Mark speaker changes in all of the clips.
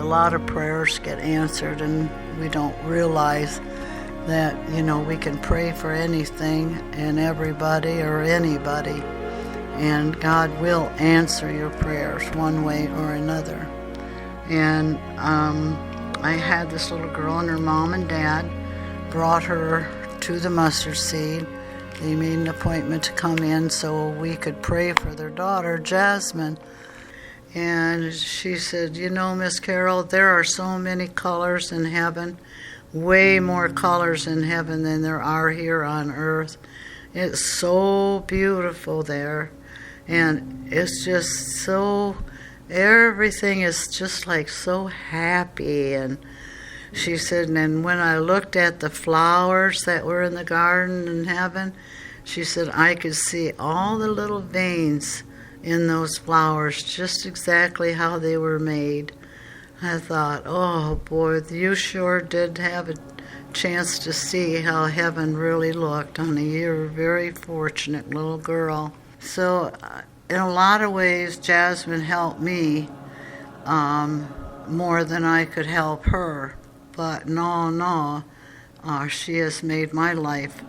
Speaker 1: a lot of prayers get answered, and we don't realize that, we can pray for anything and everybody or anybody, and God will answer your prayers one way or another. And I had this little girl, and her mom and dad brought her to the mustard seed. They made an appointment to come in so we could pray for their daughter, Jasmine. And she said, Miss Carol, there are so many colors in heaven, way more colors in heaven than there are here on earth. It's so beautiful there. And it's just so, everything is just like so happy. And she said, and when I looked at the flowers that were in the garden in heaven, she said, I could see all the little veins in those flowers, just exactly how they were made. I thought, oh boy, you sure did have a chance to see how heaven really looked, honey. You're a very fortunate little girl. So in a lot of ways, Jasmine helped me more than I could help her. But no, she has made my life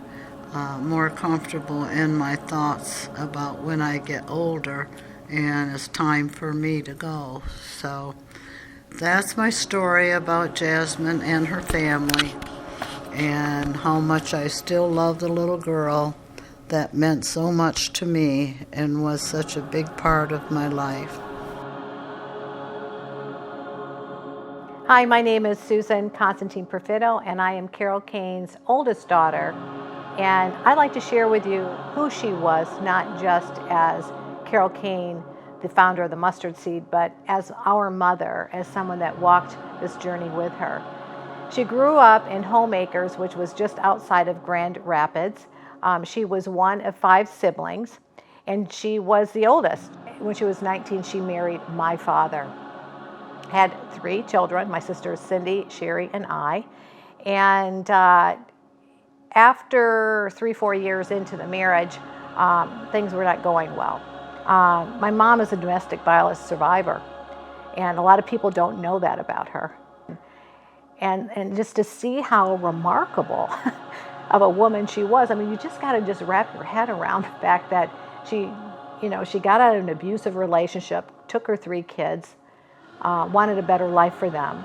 Speaker 1: more comfortable in my thoughts about when I get older and it's time for me to go. So that's my story about Jasmine and her family, and how much I still love the little girl that meant so much to me and was such a big part of my life.
Speaker 2: Hi, my name is Susan Constantine Perfitto, and I am Carol Kane's oldest daughter. And I'd like to share with you who she was, not just as Carol Kane, the founder of the Mustard Seed, but as our mother, as someone that walked this journey with her. She grew up in Homeacres, which was just outside of Grand Rapids. She was one of 5 siblings, and she was the oldest. When she was 19, she married my father. Had 3 children, my sisters Cindy, Sherry, and I. And after 3-4 years into the marriage, things were not going well. My mom is a domestic violence survivor, and a lot of people don't know that about her. And just to see how remarkable of a woman she was, I mean, you just got to just wrap your head around the fact that she got out of an abusive relationship, took her 3 kids, wanted a better life for them,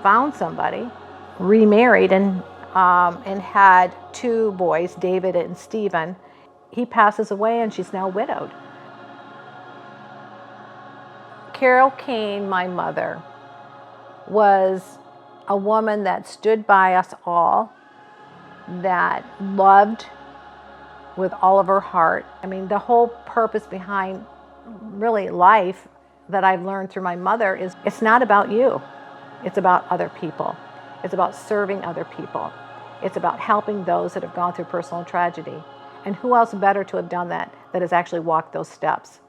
Speaker 2: found somebody, remarried, and had 2 boys, David and Stephen. He passes away, and she's now widowed. Carol Kane, my mother, was a woman that stood by us all, that loved with all of her heart. I mean, the whole purpose behind really life that I've learned through my mother is it's not about you. It's about other people. It's about serving other people. It's about helping those that have gone through personal tragedy. And who else better to have done that has actually walked those steps?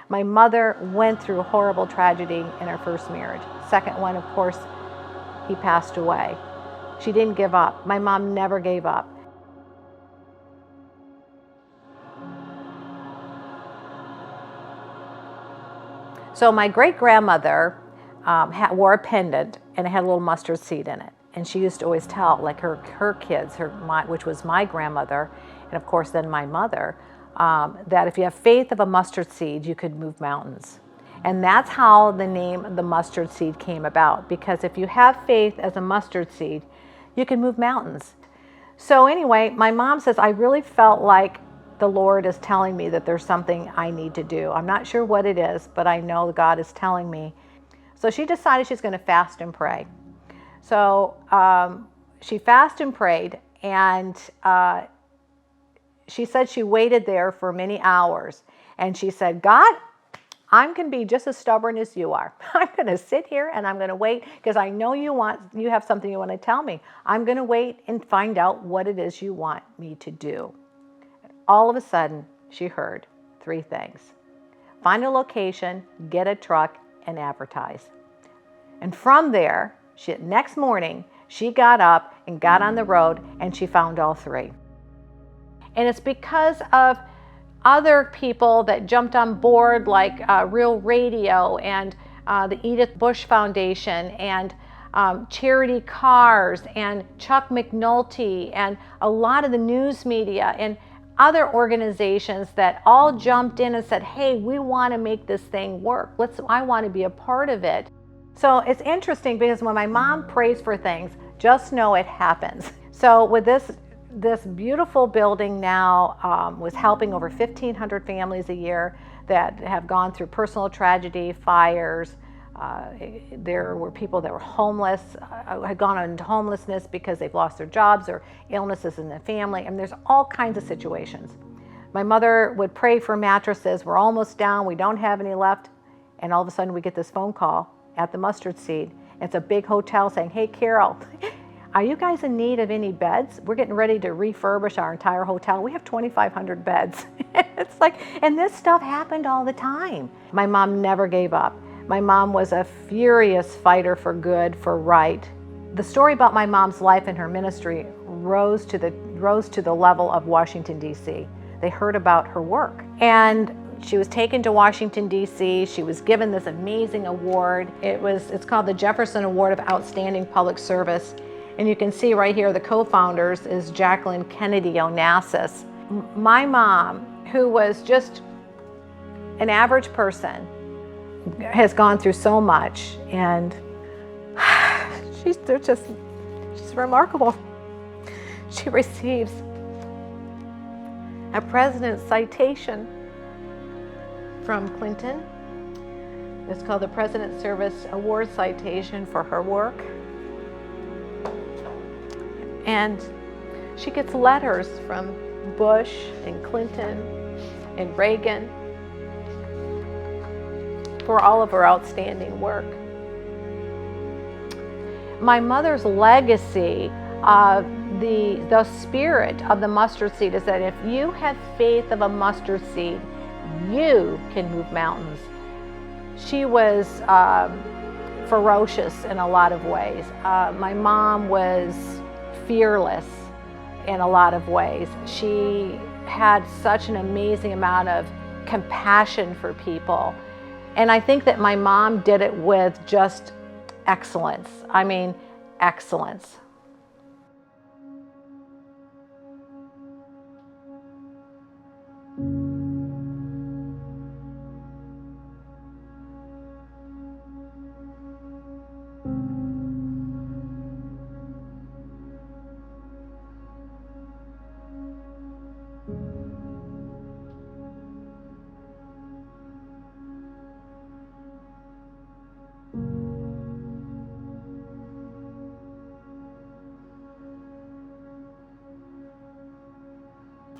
Speaker 2: My mother went through horrible tragedy in her first marriage. Second one, of course, he passed away. She didn't give up. My mom never gave up. So my great-grandmother wore a pendant, and it had a little mustard seed in it. And she used to always tell, like her kids, which was my grandmother, and of course then my mother, that if you have faith of a mustard seed, you could move mountains. And that's how the name the mustard seed came about, because if you have faith as a mustard seed, you can move mountains. So anyway, my mom says, I really felt like the Lord is telling me that there's something I need to do. I'm not sure what it is, but I know God is telling me. So she decided she's going to fast and pray. So she fasted and prayed, and she said she waited there for many hours. And she said, God, I'm going to be just as stubborn as you are. I'm going to sit here and I'm going to wait because I know you have something you want to tell me. I'm going to wait and find out what it is you want me to do. All of a sudden, she heard 3 things. Find a location, get a truck, and advertise. And from there, next morning, she got up and got on the road, and she found all 3. And it's because of other people that jumped on board, like Real Radio and the Edith Bush Foundation, and Charity Cars, and Chuck McNulty, and a lot of the news media, and other organizations that all jumped in and said, hey, we want to make this thing work. I want to be a part of it. So it's interesting because when my mom prays for things, just know it happens. So with this beautiful building now was helping over 1,500 families a year that have gone through personal tragedy, fires. There were people that were homeless, had gone into homelessness because they've lost their jobs or illnesses in the family. And there's all kinds of situations. My mother would pray for mattresses. We're almost down. We don't have any left. And all of a sudden we get this phone call at the Mustard Seed. It's a big hotel saying, hey, Carol, are you guys in need of any beds? We're getting ready to refurbish our entire hotel. We have 2,500 beds. It's like, and this stuff happened all the time. My mom never gave up. My mom was a furious fighter for good, for right. The story about my mom's life and her ministry rose to the level of Washington, D.C. They heard about her work. And she was taken to Washington, D.C. She was given this amazing award. It's called the Jefferson Award of Outstanding Public Service. And you can see right here, the co-founders is Jacqueline Kennedy Onassis. My mom, who was just an average person, has gone through so much, and she's remarkable. She receives a President's citation from Clinton. It's called the President's Service Award Citation for her work. And she gets letters from Bush and Clinton and Reagan for all of her outstanding work. My mother's legacy of the spirit of the mustard seed is that if you have faith of a mustard seed, you can move mountains. She was ferocious in a lot of ways. My mom was fearless in a lot of ways. She had such an amazing amount of compassion for people. And I think that my mom did it with just excellence. I mean, excellence.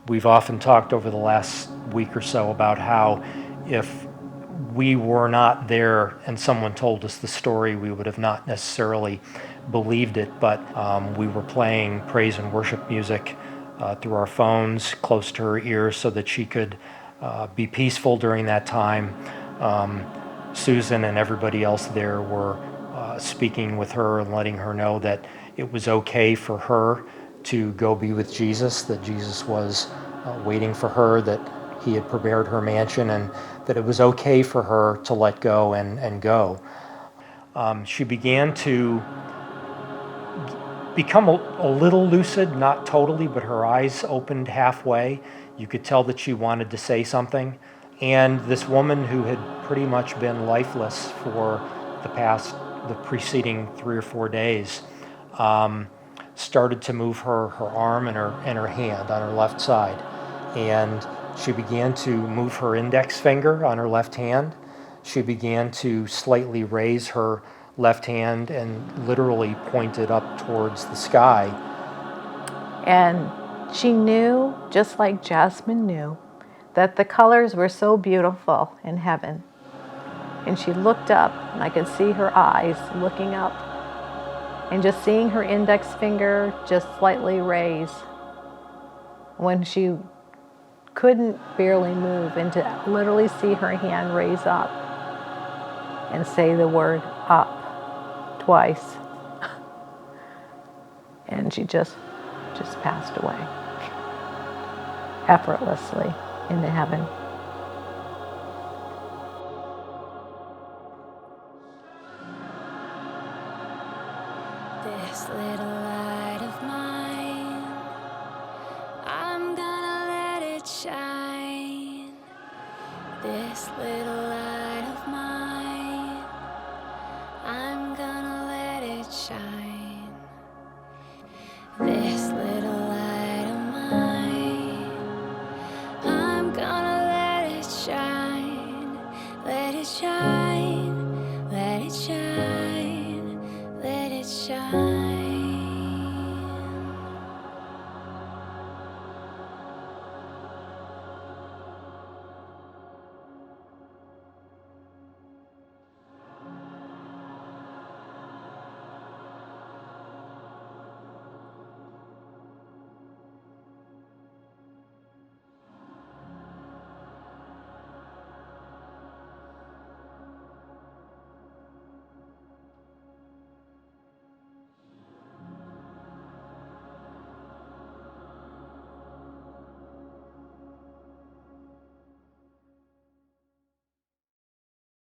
Speaker 3: We've often talked over the last week or so about how if we were not there and someone told us the story, we would have not necessarily believed it, but we were playing praise and worship music through our phones close to her ears so that she could be peaceful during that time. Susan and everybody else there were speaking with her and letting her know that it was okay for her to go be with Jesus, that Jesus was waiting for her, that he had prepared her mansion, and that it was okay for her to let go and go. She began to become a little lucid, not totally, but her eyes opened halfway. You could tell that she wanted to say something. And this woman who had pretty much been lifeless for the preceding 3 or 4 days, started to move her arm and her hand on her left side. And she began to move her index finger on her left hand. She began to slightly raise her left hand and literally point it up towards the sky.
Speaker 2: And she knew, just like Jasmine knew, that the colors were so beautiful in heaven. And she looked up, and I could see her eyes looking up, and just seeing her index finger just slightly raise when she couldn't barely move, and to literally see her hand raise up and say the word up twice. And she just passed away effortlessly into heaven.
Speaker 4: This little light of mine, I'm gonna let it shine. This little light